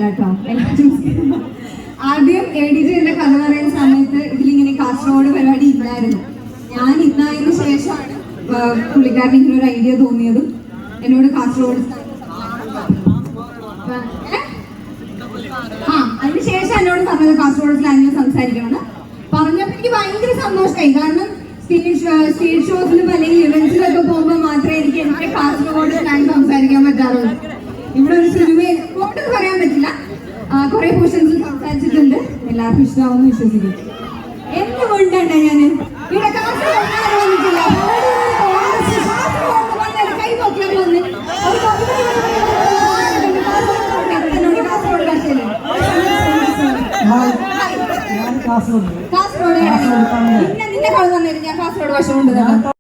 കേട്ടോ. ആദ്യം എഡിറ്ററിന്റെ കഥ പറയുന്ന സമയത്ത് ഇതിലിങ്ങനെ കാസർഗോഡ് പരിപാടി ഇല്ലായിരുന്നു. ഞാൻ ഇന്നായതിനു ശേഷമാണ് പുള്ളിക്കാരന് ഇങ്ങനെ ഒരു ഐഡിയ തോന്നിയതും എന്നോട് കാസർഗോഡ് അതിനുശേഷം എന്നോട് പറഞ്ഞത് കാസർഗോഡ് സ്ലാങ്ങിൽ സംസാരിക്കണമെന്ന് പറഞ്ഞപ്പോൾ എനിക്ക് ഭയങ്കര സന്തോഷമായി. കാരണം സ്റ്റേജ് ഷോസിലും അല്ലെങ്കിൽ ഇവന്റ്സിലൊക്കെ പോകുമ്പോൾ മാത്രമേ എനിക്ക് എന്റെ കാസർഗോഡ് സ്ലാങ് സംസാരിക്കാൻ പറ്റാറുള്ളൂ. ഇവിടെ ഒരു സിനിമയിൽ കോട്ടെന്ന് പറയാൻ പറ്റില്ല, കുറെ പോർഷൻസിൽ സംസാരിച്ചിട്ടുണ്ട്. എല്ലാവർക്കും ഇഷ്ടമാവുമെന്ന് വിശ്വസിക്കുന്നു. എന്തുകൊണ്ടാണ് ഞാൻ ഇവിടെ കാസർഗോഡ് വന്നിട്ടില്ല, കൈ നോക്കിയാൽ വന്ന് കാസർഗോഡ് നിന്നെ കളി വന്നിട്ട് ഞാൻ കാസർഗോഡ് ഭാഷ കൊണ്ട്